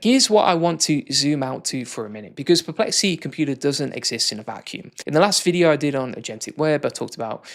Here's what I want to zoom out to for a minute, because Perplexity Computer doesn't exist in a vacuum. In the last video I did on Agentic Web, I talked about,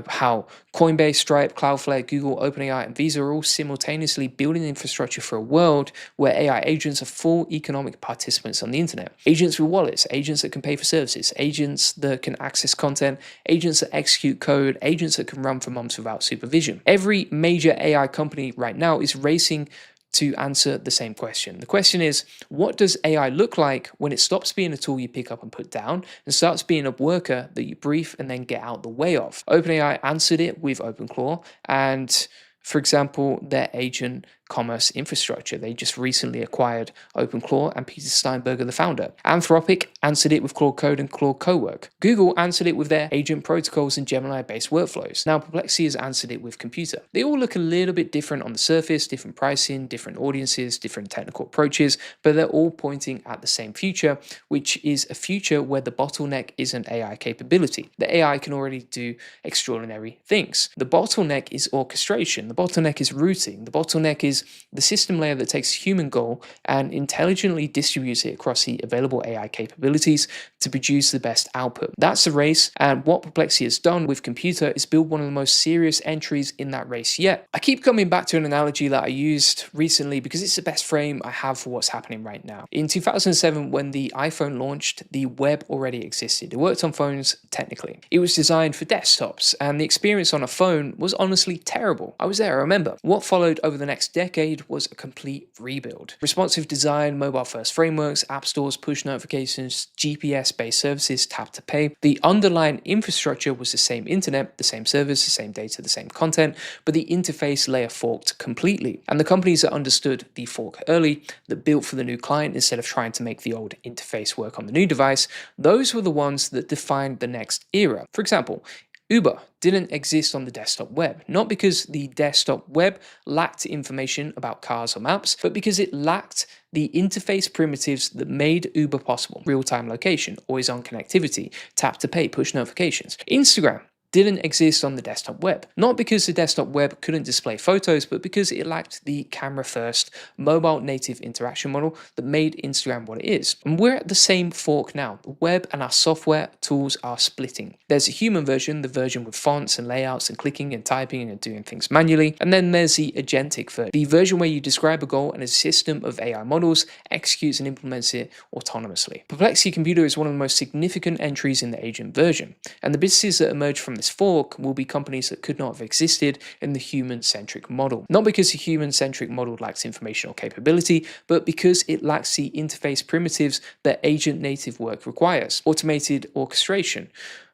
how Coinbase, Stripe, Cloudflare, Google, OpenAI, and Visa are all simultaneously building infrastructure for a world where AI agents are full economic participants on the internet. Agents with wallets, agents that can pay for services, agents that can access content, agents that execute code, agents that can run for months without supervision. Every major AI company right now is racing to answer the same question. The question is, what does AI look like when it stops being a tool you pick up and put down and starts being a worker that you brief and then get out the way of? OpenAI answered it with OpenClaw and, for example, their agent commerce infrastructure. They just recently acquired OpenClaw and Peter Steinberger, the founder. Anthropic answered it with Claude Code and Claude Cowork. Google answered it with their agent protocols and Gemini-based workflows. Now Perplexity has answered it with Computer. They all look a little bit different on the surface, different pricing, different audiences, different technical approaches, but they're all pointing at the same future, which is a future where the bottleneck isn't AI capability. The AI can already do extraordinary things. The bottleneck is orchestration. The bottleneck is routing. The bottleneck is the system layer that takes human goal and intelligently distributes it across the available AI capabilities to produce the best output. That's the race, and what Perplexity has done with Computer is build one of the most serious entries in that race yet. I keep coming back to an analogy that I used recently because it's the best frame I have for what's happening right now. In 2007, when the iPhone launched, the web already existed. It worked on phones technically. It was designed for desktops, and the experience on a phone was honestly terrible. I was there, I remember. What followed over the next decade was a complete rebuild. Responsive design, mobile-first frameworks, app stores, push notifications, GPS-based services, tap to pay. The underlying infrastructure was the same internet, the same servers, the same data, the same content, but the interface layer forked completely. And the companies that understood the fork early, that built for the new client instead of trying to make the old interface work on the new device, those were the ones that defined the next era. For example, Uber didn't exist on the desktop web, not because the desktop web lacked information about cars or maps, but because it lacked the interface primitives that made Uber possible. Real-time location, always-on connectivity, tap to pay, push notifications. Instagram didn't exist on the desktop web, not because the desktop web couldn't display photos, but because it lacked the camera-first, mobile-native interaction model that made Instagram what it is. And we're at the same fork now. The web and our software tools are splitting. There's a human version, the version with fonts and layouts and clicking and typing and doing things manually. And then there's the agentic version, the version where you describe a goal and a system of AI models executes and implements it autonomously. Perplexity Computer is one of the most significant entries in the agent version, and the businesses that emerge from this fork will be companies that could not have existed in the human-centric model. Not because the human-centric model lacks informational capability, but because it lacks the interface primitives that agent-native work requires. Automated orchestration,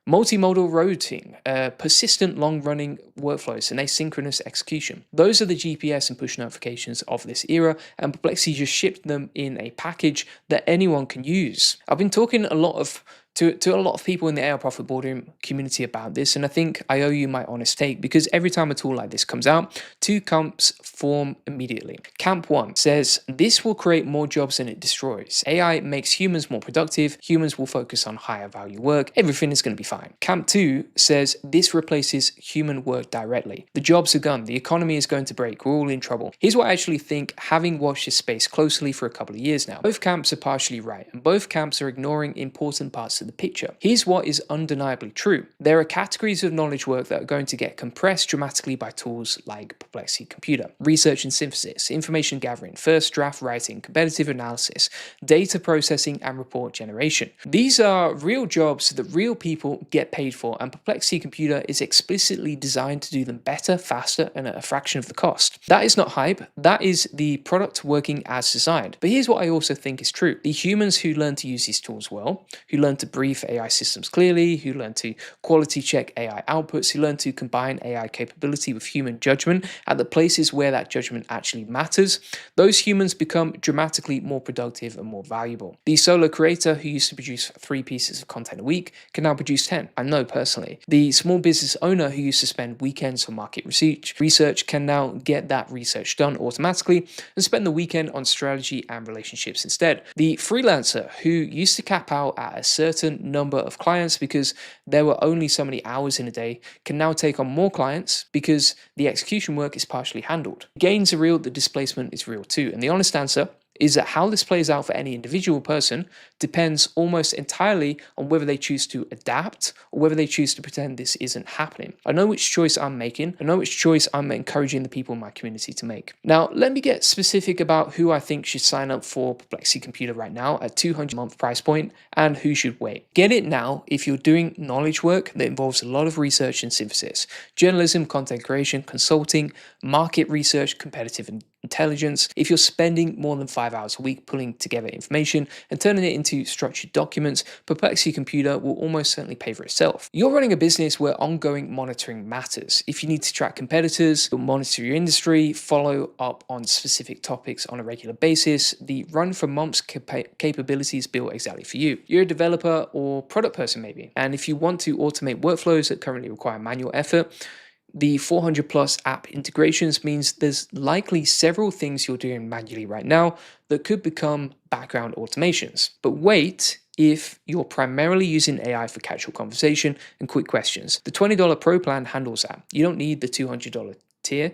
multimodal routing, persistent long-running workflows, and asynchronous execution. Those are the GPS and push notifications of this era, and Perplexity just shipped them in a package that anyone can use. I've been talking to a lot of people in the AI Profit Boardroom community about this, and I think I owe you my honest take, because every time a tool like this comes out, two camps form immediately. Camp 1 says, this will create more jobs than it destroys. AI makes humans more productive, humans will focus on higher value work, everything is going to be fine. Camp 2 says, this replaces human work directly. The jobs are gone, the economy is going to break, we're all in trouble. Here's what I actually think, having watched this space closely for a couple of years now. Both camps are partially right, and both camps are ignoring important parts of the picture. Here's what is undeniably true. There are categories of knowledge work that are going to get compressed dramatically by tools like Perplexity Computer. Research and synthesis, information gathering, first draft writing, competitive analysis, data processing, and report generation. These are real jobs that real people get paid for, and Perplexity Computer is explicitly designed to do them better, faster, and at a fraction of the cost. That is not hype, that is the product working as designed. But here's what I also think is true. The humans who learn to use these tools well, who learn to brief AI systems clearly, who learn to quality check AI outputs, who learn to combine AI capability with human judgment at the places where that judgment actually matters, those humans become dramatically more productive and more valuable. The solo creator who used to produce 3 pieces of content a week can now produce 10. I know personally. The small business owner who used to spend weekends on market research can now get that research done automatically and spend the weekend on strategy and relationships instead. The freelancer who used to cap out at a certain number of clients because there were only so many hours in a day can now take on more clients because the execution work is partially handled. Gains are real, the displacement is real too, and the honest answer is that how this plays out for any individual person depends almost entirely on whether they choose to adapt or whether they choose to pretend this isn't happening. I know which choice I'm making. I know which choice I'm encouraging the people in my community to make. Now, let me get specific about who I think should sign up for Perplexity Computer right now at $200 a month price point and who should wait. Get it now if you're doing knowledge work that involves a lot of research and synthesis, journalism, content creation, consulting, market research, competitive intelligence. If you're spending more than 5 hours a week pulling together information and turning it into structured documents, Perplexity Computer will almost certainly pay for itself. You're running a business where ongoing monitoring matters. If you need to track competitors, monitor your industry, follow up on specific topics on a regular basis, the run for months capability is built exactly for you. You're a developer or product person maybe, and if you want to automate workflows that currently require manual effort, the 400 plus app integrations means there's likely several things you're doing manually right now that could become background automations. But wait, if you're primarily using AI for casual conversation and quick questions, the $20 Pro plan handles that. You don't need the $200 tier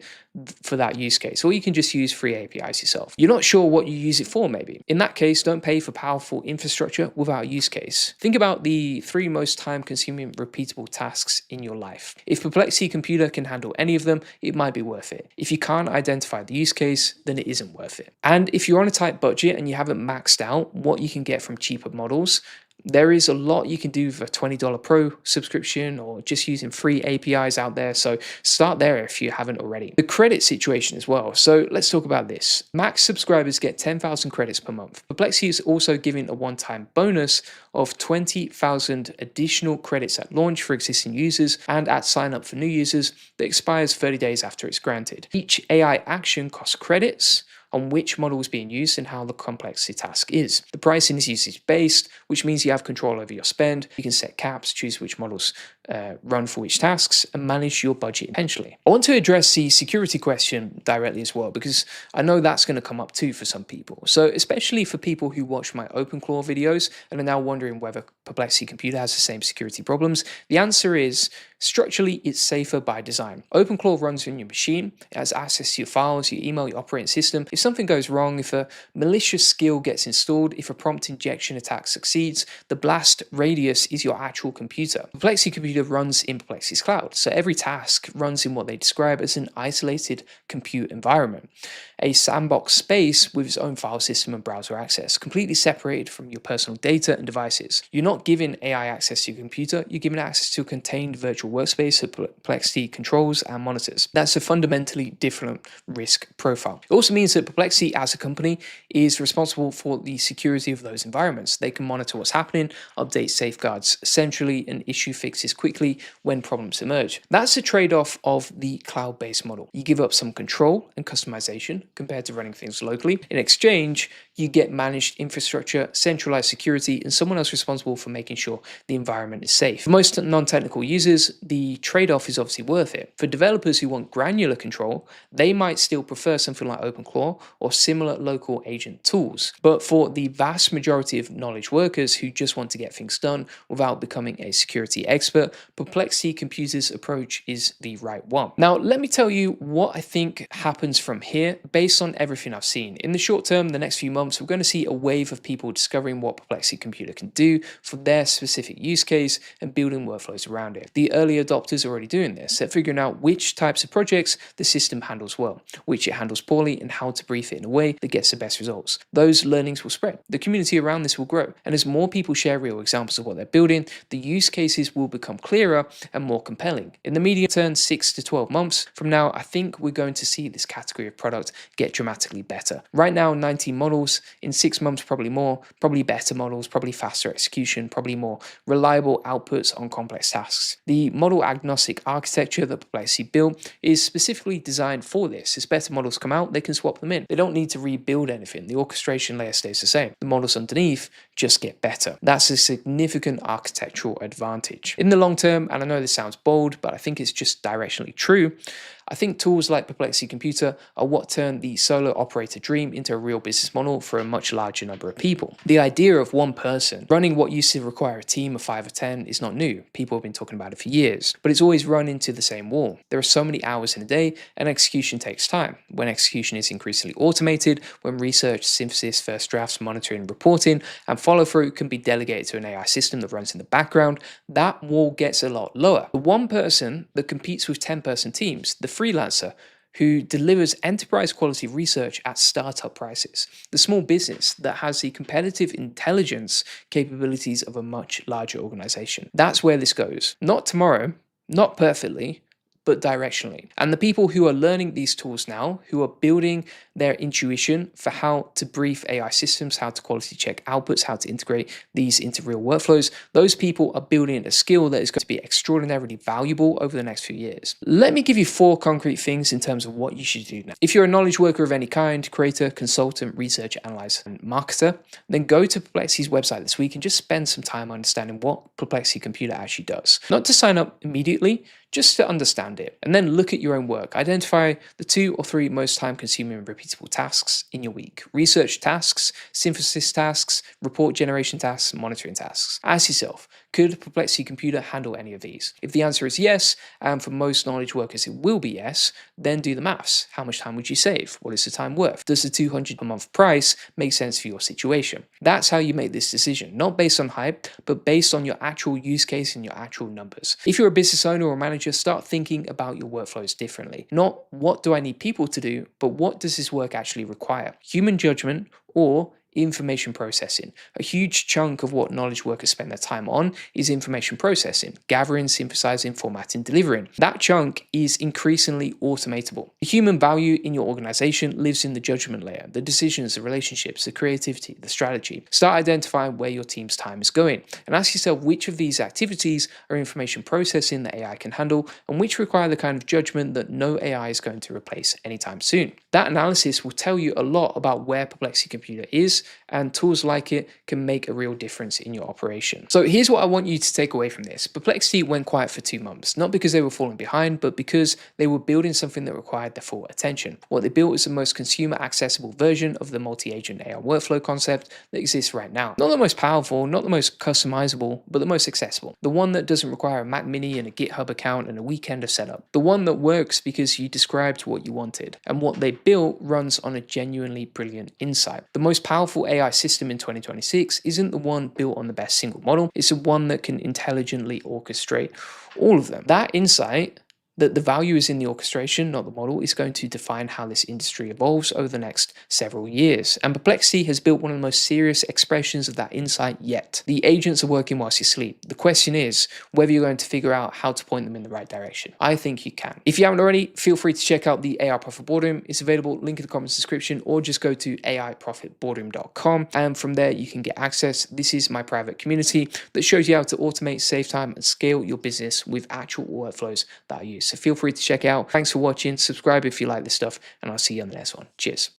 for that use case, or you can just use free APIs yourself. You're not sure what you use it for maybe. In that case, don't pay for powerful infrastructure without a use case. Think about the 3 most time-consuming repeatable tasks in your life. If Perplexity Computer can handle any of them, it might be worth it. If you can't identify the use case, then it isn't worth it. And if you're on a tight budget and you haven't maxed out what you can get from cheaper models, there is a lot you can do with a $20 Pro subscription or just using free APIs out there. So start there if you haven't already. The credit situation as well. So let's talk about this. Max subscribers get 10,000 credits per month. Perplexity is also giving a one-time bonus of 20,000 additional credits at launch for existing users and at sign up for new users that expires 30 days after it's granted. Each AI action costs credits on which model is being used and how the complexity task is. The pricing is usage-based, which means you have control over your spend. You can set caps, choose which models run for which tasks, and manage your budget intentionally. I want to address the security question directly as well, because I know that's going to come up too for some people. So especially for people who watch my OpenClaw videos and are now wondering whether Perplexity Computer has the same security problems, the answer is structurally it's safer by design. OpenClaw runs on your machine, it has access to your files, your email, your operating system. If something goes wrong, if a malicious skill gets installed, if a prompt injection attack succeeds, the blast radius is your actual computer. Perplexity Computer runs in Perplexity's cloud, so every task runs in what they describe as an isolated compute environment, a sandbox space with its own file system and browser access, completely separated from your personal data and devices. You're not giving AI access to your computer, you're giving access to a contained virtual workspace that Perplexity controls and monitors. That's a fundamentally different risk profile. It also means that Perplexity as a company is responsible for the security of those environments. They can monitor what's happening, update safeguards centrally, and issue fixes quickly when problems emerge. That's the trade-off of the cloud-based model. You give up some control and customization compared to running things locally. In exchange, you get managed infrastructure, centralized security, and someone else responsible for making sure the environment is safe. For most non-technical users, the trade-off is obviously worth it. For developers who want granular control, they might still prefer something like OpenClaw or similar local agent tools. But for the vast majority of knowledge workers who just want to get things done without becoming a security expert, Perplexity Computer's approach is the right one. Now, let me tell you what I think happens from here based on everything I've seen. In the short term, the next few months, we're going to see a wave of people discovering what Perplexity Computer can do for their specific use case and building workflows around it. The early adopters are already doing this. They're figuring out which types of projects the system handles well, which it handles poorly, and how to brief it in a way that gets the best results. Those learnings will spread. The community around this will grow. And as more people share real examples of what they're building, the use cases will become clearer and more compelling. In the medium term, 6 to 12 months from now, I think we're going to see this category of product get dramatically better. Right now, 19 models. In 6 months, probably more, probably better models, probably faster execution, probably more reliable outputs on complex tasks. The model agnostic architecture that Perplexity built is specifically designed for this. As better models come out, they can swap them in. They don't need to rebuild anything. The orchestration layer stays the same. The models underneath just get better. That's a significant architectural advantage. In the long term, and I know this sounds bold, but I think it's just directionally true, I think tools like Perplexity Computer are what turn the solo operator dream into a real business model built for a much larger number of people. The idea of one person running what used to require a team of 5 or 10 is not new. People have been talking about it for years, but it's always run into the same wall. There are so many hours in a day, and execution takes time. When execution is increasingly automated, when research, synthesis, first drafts, monitoring, reporting, and follow-through can be delegated to an AI system that runs in the background, that wall gets a lot lower. The one person that competes with 10-person teams, the freelancer, who delivers enterprise quality research at startup prices. The small business that has the competitive intelligence capabilities of a much larger organization. That's where this goes. Not tomorrow, not perfectly, but directionally. And the people who are learning these tools now, who are building their intuition for how to brief AI systems, how to quality check outputs, how to integrate these into real workflows, those people are building a skill that is going to be extraordinarily valuable over the next few years. Let me give you 4 concrete things in terms of what you should do now. If you're a knowledge worker of any kind, creator, consultant, researcher, analyzer, and marketer, then go to Perplexity's website this week and just spend some time understanding what Perplexity Computer actually does. Not to sign up immediately, just to understand it, and then look at your own work. Identify the 2 or 3 most time-consuming and repeatable tasks in your week. Research tasks, synthesis tasks, report generation tasks, monitoring tasks. Ask yourself, could Perplexity Computer handle any of these? If the answer is yes, and for most knowledge workers it will be yes, then do the maths. How much time would you save? What is the time worth? Does the $200 per month price make sense for your situation? That's how you make this decision, not based on hype, but based on your actual use case and your actual numbers. If you're a business owner or manager, start thinking about your workflows differently. Not what do I need people to do, but what does this work actually require? Human judgment or information processing. A huge chunk of what knowledge workers spend their time on is information processing, gathering, synthesizing, formatting, delivering. That chunk is increasingly automatable. The human value in your organization lives in the judgment layer, the decisions, the relationships, the creativity, the strategy. Start identifying where your team's time is going and ask yourself which of these activities are information processing that AI can handle and which require the kind of judgment that no AI is going to replace anytime soon. That analysis will tell you a lot about where Perplexity Computer is, and tools like it can make a real difference in your operation. So here's what I want you to take away from this. Perplexity went quiet for 2 months, not because they were falling behind, but because they were building something that required their full attention. What they built was the most consumer accessible version of the multi-agent AI workflow concept that exists right now. Not the most powerful, not the most customizable, but the most accessible. The one that doesn't require a Mac Mini and a GitHub account and a weekend of setup. The one that works because you described what you wanted, and what they built runs on a genuinely brilliant insight. The most powerful AI system in 2026 isn't the one built on the best single model, it's the one that can intelligently orchestrate all of them. That insight, that the value is in the orchestration, not the model, is going to define how this industry evolves over the next several years. And Perplexity has built one of the most serious expressions of that insight yet. The agents are working whilst you sleep. The question is whether you're going to figure out how to point them in the right direction. I think you can. If you haven't already, feel free to check out the AI Profit Boardroom. It's available, link in the comments description, or just go to aiprofitboardroom.com, and from there you can get access. This is my private community that shows you how to automate, save time, and scale your business with actual workflows that are used. So feel free to check it out. Thanks for watching. Subscribe if you like this stuff, and I'll see you on the next one. Cheers.